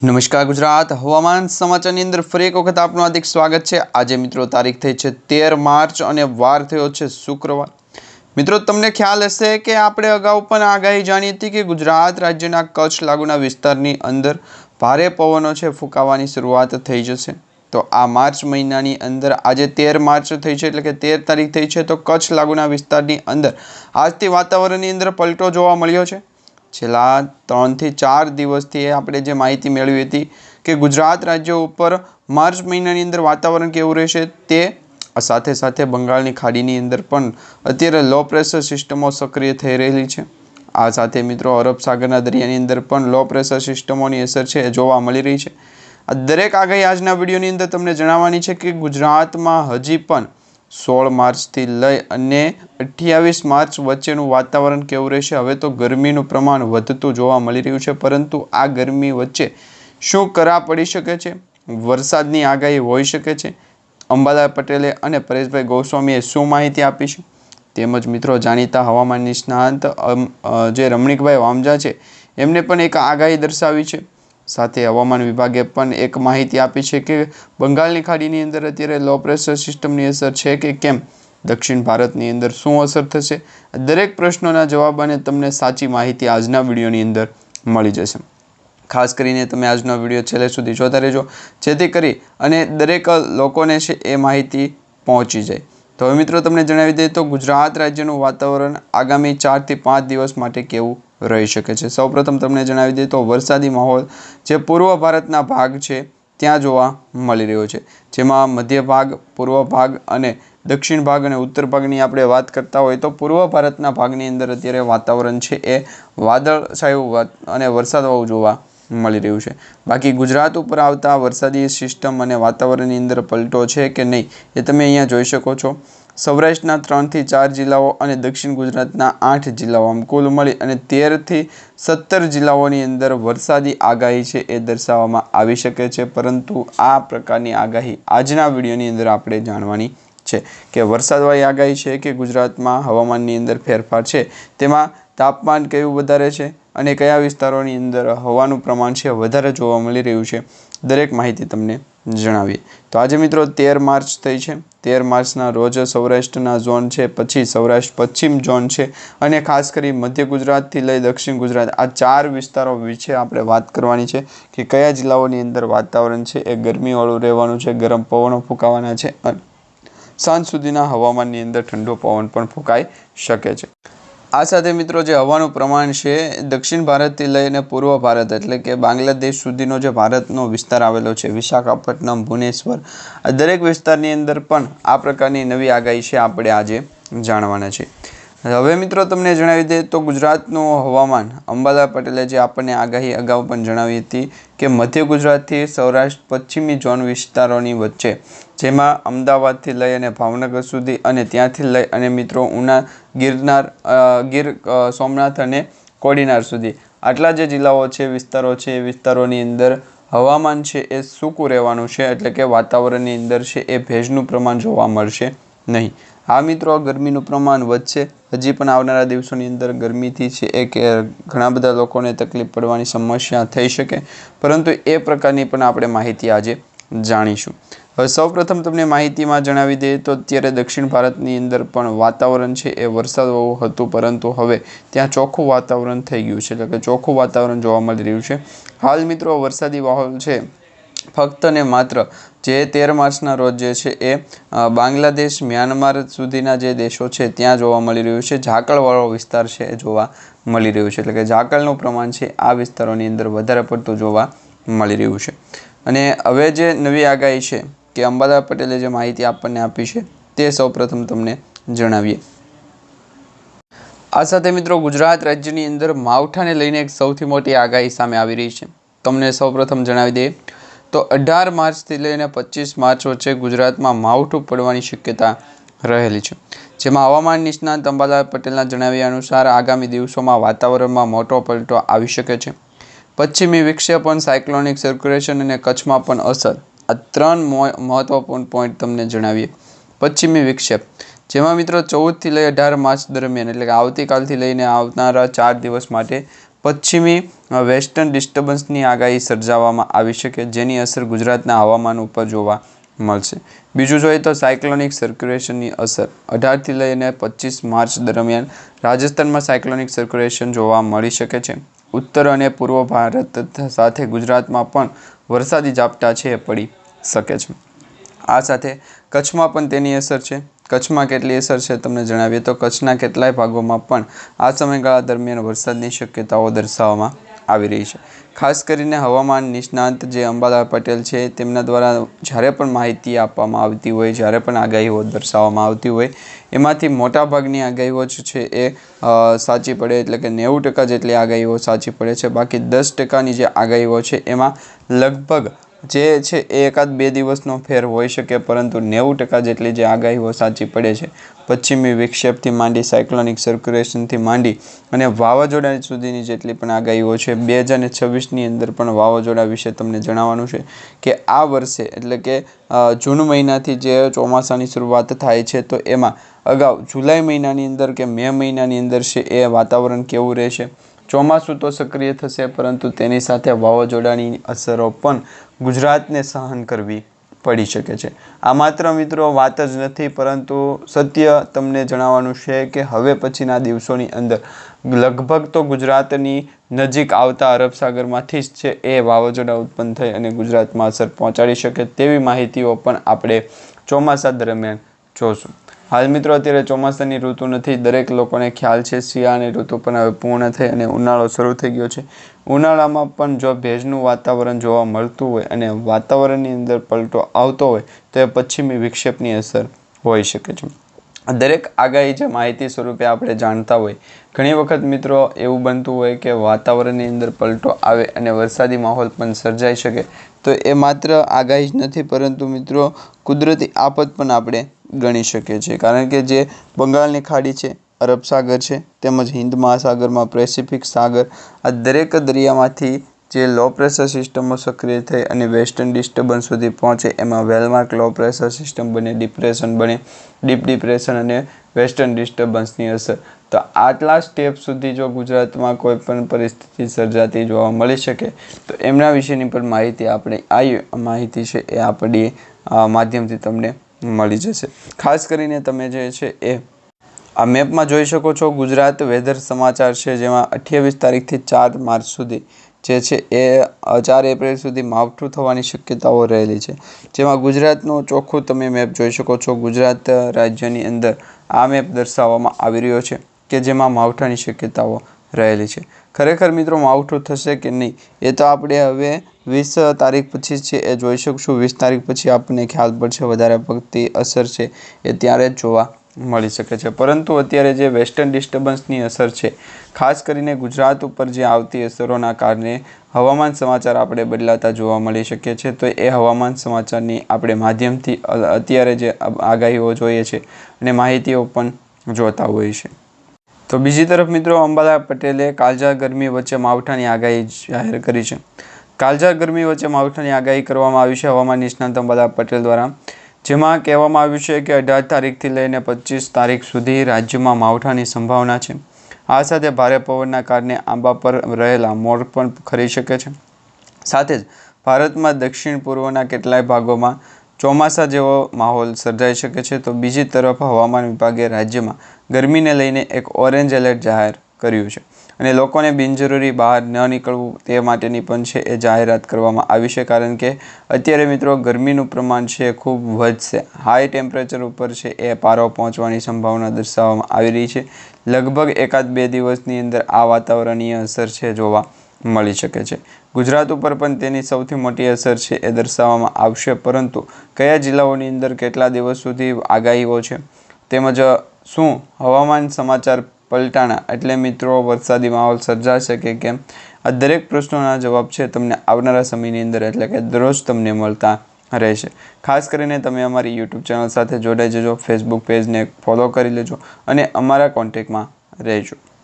નમસ્કાર ગુજરાત હવામાન સમાચારની અંદર ફરી એક વખત આપનું હાર્દિક સ્વાગત છે। આજે મિત્રો તારીખ થઈ છે 13 માર્ચ અને વાર થયો છે શુક્રવાર। મિત્રો તમને ખ્યાલ હશે કે આપણે અગાઉ પણ આગાહી જાણી હતી કે ગુજરાત રાજ્યના કચ્છ લાગુના વિસ્તારની અંદર ભારે પવનો છે ફૂંકાવાની શરૂઆત થઈ જશે। તો આ માર્ચ મહિનાની અંદર આજે 13 માર્ચ થઈ છે એટલે કે 13 તારીખ થઈ છે, તો કચ્છ લાગુના વિસ્તારની અંદર આજથી વાતાવરણની અંદર પલટો જોવા મળ્યો છે। છેલ્લા 3 થી 4 દિવસથી આપણે જે માહિતી મેળવી હતી કે ગુજરાત રાજ્ય ઉપર માર્ચ મહિનાની અંદર વાતાવરણ કેવું રહેશે, તે સાથે સાથે બંગાળની ખાડીની અંદર પણ અત્યારે લો પ્રેશર સિસ્ટમો સક્રિય થઈ રહેલી છે। આ સાથે મિત્રો અરબ સાગરના દરિયાની અંદર પણ લો પ્રેશર સિસ્ટમોની અસર છે એ જોવા મળી રહી છે। આ દરેક આગાહી આજના વિડીયોની અંદર તમને જણાવવાની છે કે ગુજરાતમાં હજી પણ 16 માર્ચથી લઈ અને 28 માર્ચ વચ્ચેનું વાતાવરણ કેવું રહેશે। હવે તો ગરમીનું પ્રમાણ વધતું જોવા મળી રહ્યું છે, પરંતુ આ ગરમી વચ્ચે શું કરા પડી શકે છે, વરસાદની આગાહી હોઈ શકે છે, અંબાલાલ પટેલે અને પરેશભાઈ ગોસ્વામીએ શું માહિતી આપી છે, તેમજ મિત્રો જાણીતા હવામાન નિષ્ણાત જે રમણીકભાઈ વામજા છે એમને પણ એક આગાહી દર્શાવી છે। સાથે હવામાન વિભાગે પણ એક માહિતી આપી છે કે બંગાળની ખાડીની અંદર અત્યારે લો પ્રેશર સિસ્ટમની અસર છે કે કેમ, દક્ષિણ ભારતની અંદર શું અસર થશે, દરેક પ્રશ્નોના જવાબ અને તમને સાચી માહિતી આજના વિડીયોની અંદર મળી જશે। ખાસ કરીને તમે આજનો વિડીયો છેલ્લે સુધી જોતા રહેજો, જેથી કરી અને દરેક લોકોને છે એ માહિતી પહોંચી જાય। તો હવે મિત્રો તમને જણાવી દઈએ તો ગુજરાત રાજ્યનું વાતાવરણ આગામી 4 થી 5 દિવસ માટે કેવું રહી શકે છે। સૌપ્રથમ તમને જણાવી દઈએ તો વરસાદી માહોલ જે પૂર્વ ભારતના ભાગ છે ત્યાં જોવા મળી રહ્યો છે, જેમાં મધ્ય ભાગ, પૂર્વ ભાગ અને દક્ષિણ ભાગ અને ઉત્તર ભાગની આપણે વાત કરતા હોય તો પૂર્વ ભારતના ભાગની અંદર અત્યારે વાતાવરણ છે એ વાદળછાયું અને વરસાદવાળું જોવા મળી રહ્યું છે। બાકી ગુજરાત ઉપર આવતા વરસાદી સિસ્ટમ અને વાતાવરણની અંદર પલટો છે કે નહીં એ તમે અહીંયા જોઈ શકો છો। સૌરાષ્ટ્રના 3 થી 4 જિલ્લાઓ અને દક્ષિણ ગુજરાતના 8 જિલ્લાઓ આમ કુલ મળી અને 13 થી 17 જિલ્લાઓની અંદર વરસાદી આગાહી છે એ દર્શાવવામાં આવી શકે છે, પરંતુ આ પ્રકારની આગાહી આજના વિડીયોની અંદર આપણે જાણવાની છે કે વરસાદવાળી આગાહી છે કે ગુજરાતમાં હવામાનની અંદર ફેરફાર છે, તેમાં તાપમાન કયું વધારે છે અને કયા વિસ્તારોની અંદર હવાનું પ્રમાણ છે વધારે જોવા મળી રહ્યું છે, દરેક માહિતી તમને જણાવીએ। તો આજે મિત્રો 13 માર્ચ થઈ છે। 13 માર્ચના રોજ સૌરાષ્ટ્રના ઝોન છે, પછી સૌરાષ્ટ્ર પશ્ચિમ ઝોન છે અને ખાસ કરી મધ્ય ગુજરાતથી લઈ દક્ષિણ ગુજરાત, આ 4 વિસ્તારો વિશે આપણે વાત કરવાની છે કે કયા જિલ્લાઓની અંદર વાતાવરણ છે એ ગરમીવાળું રહેવાનું છે, ગરમ પવનો ફૂંકાવાના છે અને સાંજ સુધીના હવામાનની અંદર ઠંડો પવન પણ ફૂંકાઈ શકે છે। આ સાથે મિત્રો જે હવાનું પ્રમાણ છે દક્ષિણ ભારતથી લઈને પૂર્વ ભારત એટલે કે બાંગ્લાદેશ સુધીનો જે ભારતનો વિસ્તાર આવેલો છે, વિશાખાપટ્ટનમ, ભુવનેશ્વર, આ દરેક વિસ્તારની અંદર પણ આ પ્રકારની નવી આગાહી છે આપણે આજે જાણવાના છે। હવે મિત્રો તમને જણાવી દઈએ તો ગુજરાતનું હવામાન અંબાલાલ પટેલે જે આપણને આગાહી અગાઉ પણ જણાવી હતી કે મધ્ય ગુજરાતથી સૌરાષ્ટ્ર પશ્ચિમી ઝોન વિસ્તારોની વચ્ચે, જેમાં અમદાવાદથી લઈ અને ભાવનગર સુધી અને ત્યાંથી લઈ અને મિત્રો ઉના, ગિરનાર, ગીર સોમનાથ અને કોડીનાર સુધી આટલા જે જિલ્લાઓ છે, વિસ્તારો છે, એ વિસ્તારોની અંદર હવામાન છે એ સૂકું રહેવાનું છે, એટલે કે વાતાવરણની અંદર છે એ ભેજનું પ્રમાણ જોવા મળશે નહીં। હા મિત્રો, ગરમીનું પ્રમાણ વધશે, હજી પણ આવનારા દિવસોની અંદર ગરમીથી છે એ કે ઘણા બધા લોકોને તકલીફ પડવાની સમસ્યા થઈ શકે, પરંતુ એ પ્રકારની પણ આપણે માહિતી આજે જાણીશું। હવે સૌપ્રથમ તમને માહિતીમાં જણાવી દઈએ તો અત્યારે દક્ષિણ ભારતની અંદર પણ વાતાવરણ છે એ વરસાદવાળું હતું, પરંતુ હવે ત્યાં ચોખ્ખું વાતાવરણ થઈ ગયું છે, એટલે કે ચોખ્ખું વાતાવરણ જોવા મળી રહ્યું છે। હાલ મિત્રો વરસાદી માહોલ છે ફક્ત ને માત્ર જે 13 માર્ચના રોજ જે છે એ બાંગ્લાદેશ, મ્યાનમાર સુધીના જે દેશો છે ત્યાં જોવા મળી રહ્યું છે। ઝાકળવાળો વિસ્તાર છે એ જોવા મળી રહ્યું છે, એટલે કે ઝાકળનું પ્રમાણ છે આ વિસ્તારોની અંદર વધારે પડતું જોવા મળી રહ્યું છે। અને હવે જે નવી આગાહી છે કે અંબાલાલ પટેલે જે માહિતી આપણને આપી છે તે સૌપ્રથમ તમને જણાવીએ। આ સાથે મિત્રો ગુજરાત રાજ્યની અંદર માવઠાને લઈને એક સૌથી મોટી આગાહી સામે આવી રહી છે। તમને સૌપ્રથમ જણાવી દઈએ તો 18 માર્ચથી લઈને 25 માર્ચ વચ્ચે ગુજરાતમાં માવઠું પડવાની શક્યતા રહેલી છે, જેમાં હવામાન નિષ્ણાત અંબાલાલ પટેલના જણાવ્યા અનુસાર આગામી દિવસોમાં વાતાવરણમાં મોટો પલટો આવી શકે છે। પશ્ચિમી વિક્ષેપણ, સાયક્લોનિક સર્ક્યુલેશન અને કચ્છમાં પણ અસર, આ 3 મહત્વપૂર્ણ પોઈન્ટ તમને જણાવીએ। પશ્ચિમી વિક્ષેપ, જેમાં મિત્રો 14 થી લઈ 18 માર્ચ દરમિયાન એટલે કે આવતીકાલથી લઈને આવનારા 4 દિવસ માટે પશ્ચિમી વેસ્ટર્ન ડિસ્ટર્બન્સની આગાહી સર્જાવવામાં આવી શકે, જેની અસર ગુજરાતના હવામાન ઉપર જોવા મળશે. બીજું જોઈએ તો સાયક્લોનિક સર્ક્યુલેશનની અસર 18થી લઈને 25 માર્ચ દરમિયાન રાજસ્થાનમાં સાયક્લોનિક સર્ક્યુલેશન જોવા મળી શકે છે. ઉત્તર અને પૂર્વ ભારત સાથે ગુજરાતમાં પણ વરસાદી ઝાપટા છે પડી શકે છે. આ સાથે કચ્છમાં પણ તેની અસર છે. કચ્છમાં કેટલી અસર છે તમને જણાવીએ તો કચ્છના કેટલાય ભાગોમાં પણ આ સમયગાળા દરમિયાન વરસાદની શક્યતાઓ દર્શાવવામાં આવી રહી છે. ખાસ કરીને હવામાન નિષ્ણાંત જે અંબાલાલ પટેલ છે તેમના દ્વારા જ્યારે પણ માહિતી આપવામાં આવતી હોય, જ્યારે પણ આગાહીઓ દર્શાવવામાં આવતી હોય, એમાંથી મોટાભાગની આગાહીઓ જ છે એ સાચી પડે, એટલે કે 90% જેટલી આગાહીઓ સાચી પડે છે. બાકી 10%ની જે આગાહીઓ છે એમાં લગભગ જે છે એ એકાદ બે દિવસનો ફેર હોઈ શકે, પરંતુ 90% જેટલી જે આગાહીઓ સાચી પડે છે. પશ્ચિમી વિક્ષેપથી માંડી સાયક્લોનિક સર્ક્યુલેશનથી માંડી અને વાવાઝોડા સુધીની જેટલી પણ આગાહીઓ છે, 2026ની અંદર પણ વાવાઝોડા વિશે તમને જણાવવાનું છે કે આ વર્ષે એટલે કે જૂન મહિનાથી જે ચોમાસાની શરૂઆત થાય છે તો એમાં અગાઉ જુલાઈ મહિનાની અંદર કે મે મહિનાની અંદર છે એ વાતાવરણ કેવું રહેશે. ચોમાસું તો સક્રિય થશે, પરંતુ તેની સાથે વાવાઝોડાની અસરો પણ ગુજરાતને સહન કરવી પડી શકે છે. આ માત્ર મિત્રો વાત જ નથી, પરંતુ સત્ય તમને જણાવવાનું છે કે હવે પછીના દિવસોની અંદર લગભગ તો ગુજરાતની નજીક આવતા અરબ સાગરમાંથી જ છે એ વાવાઝોડા ઉત્પન્ન થઈ અને ગુજરાતમાં અસર પહોંચાડી શકે તેવી માહિતીઓ પણ આપણે ચોમાસા દરમિયાન જોશું. હાલ મિત્રો અત્યારે ચોમાસાની ઋતુ નથી, દરેક લોકોને ખ્યાલ છે શિયાળાની ઋતુ પણ હવે પૂર્ણ થઈ અને ઉનાળો શરૂ થઈ ગયો છે. ઉનાળામાં પણ જો ભેજનું વાતાવરણ જોવા મળતું હોય અને વાતાવરણની અંદર પલટો આવતો હોય તો એ પશ્ચિમી વિક્ષેપની અસર હોઈ શકે છે. દરેક આગાહી જે માહિતી સ્વરૂપે આપણે જાણતા હોય, ઘણી વખત મિત્રો એવું બનતું હોય કે વાતાવરણની અંદર પલટો આવે અને વરસાદી માહોલ પણ સર્જાઈ શકે, તો એ માત્ર આગાહી જ નથી, પરંતુ મિત્રો કુદરતી આફત પણ આપણે ગણી શકીએ છીએ. કારણ કે જે બંગાળની ખાડી છે, અરબ સાગર છે, તેમજ હિન્દ મહાસાગરમાં પેસિફિક સાગર, આ દરેક દરિયામાંથી જે લો પ્રેશર સિસ્ટમો સક્રિય થઈ અને વેસ્ટર્ન ડિસ્ટર્બન્સ સુધી પહોંચે, એમાં વેલમાર્ક લો પ્રેશર સિસ્ટમ બને, ડિપ્રેશન બને, ડીપ ડિપ્રેશન અને વેસ્ટર્ન ડિસ્ટર્બન્સની અસર. તો આટલા સ્ટેપ સુધી જો ગુજરાતમાં કોઈ પણ પરિસ્થિતિ સર્જાતી જોવા મળી શકે તો એમના વિશેની પણ માહિતી આપણે આ માહિતી છે એ આપણી માધ્યમથી તમને મળી જશે. ખાસ કરીને તમે જે છે એ આ મેપમાં જોઈ શકો છો ગુજરાત વેધર સમાચાર છે, જેમાં 28 તારીખથી 4 માર્ચ સુધી જે છે એ 4 એપ્રિલ સુધી માવઠું થવાની શક્યતાઓ રહેલી છે. જેમાં ગુજરાતનું ચોખ્ખું તમે મેપ જોઈ શકો છો. ગુજરાત રાજ્યની અંદર આ મેપ દર્શાવવામાં આવી રહ્યો છે કે જેમાં માવઠાની શક્યતાઓ રહેલી છે. ખરેખર મિત્રો માવઠું થશે કે નહીં એ તો આપણે હવે 20 તારીખ પછી છે એ જોઈ શકશું. 20 તારીખ પછી આપણને ખ્યાલ પડશે, વધારે પડતી અસર છે એ ત્યારે જ જોવા મળી શકે છે. પરંતુ અત્યારે જે વેસ્ટર્ન ડિસ્ટર્બન્સની અસર છે, ખાસ કરીને ગુજરાત ઉપર જે આવતી અસરોના કારણે હવામાન સમાચાર આપણે બદલાતા જોવા મળી શકે છે. તો એ હવામાન સમાચારની આપણે માધ્યમથી અત્યારે જે આગાહીઓ જોઈએ છે અને માહિતીઓ પણ જોતા હોઈએ છીએ. તો બીજી તરફ મિત્રો અંબાલાલ પટેલે કાળઝાળ ગરમી વચ્ચે માવઠાની આગાહી જાહેર કરી છે. કાળઝાળ ગરમી વચ્ચે માવઠાની આગાહી કરવામાં આવી છે હવામાન નિષ્ણાત અંબાલાલ પટેલ દ્વારા, જેમાં કહેવામાં આવ્યું છે કે 18 તારીખથી લઈને 25 તારીખ સુધી રાજ્યમાં માવઠાની સંભાવના છે. આ સાથે ભારે પવનના કારણે આંબા પર રહેલા મોર પણ ખરી શકે છે. સાથે જ ભારતમાં દક્ષિણ પૂર્વના કેટલાય ભાગોમાં ચોમાસા જેવો માહોલ સર્જાઈ શકે છે. તો બીજી તરફ હવામાન વિભાગે રાજ્યમાં ગરમીને લઈને એક ઓરેન્જ એલર્ટ જાહેર કર્યું છે અને લોકોને બિનજરૂરી બહાર ન નીકળવું તે માટેની પણ છે એ જાહેરાત કરવામાં આવી છે. કારણ કે અત્યારે મિત્રો ગરમીનું પ્રમાણ છે એ ખૂબ વધશે. હાઈ ટેમ્પરેચર ઉપર છે એ પારો પહોંચવાની સંભાવના દર્શાવવામાં આવી રહી છે. લગભગ એકાદ બે દિવસની અંદર આ વાતાવરણીય અસર છે જોવા મળી શકે છે. ગુજરાત ઉપર પણ તેની સૌથી મોટી અસર છે એ દર્શાવવામાં આવશે, પરંતુ કયા જિલ્લાઓની અંદર કેટલા દિવસ સુધી આગાહીઓ છે, તેમજ શું હવામાન સમાચાર પલટાણા એટલે મિત્રો વરસાદી માહોલ સર્જાશે કે કેમ, આ દરેક પ્રશ્નોના જવાબ છે તમને આવનારા સમયની અંદર એટલે કે દરરોજ તમને મળતા રહેશે. ખાસ કરીને તમે અમારી યુટ્યુબ ચેનલ સાથે જોડાઈ જજો, ફેસબુક પેજને ફોલો કરી લેજો અને અમારા કોન્ટેક્ટમાં રહેજો.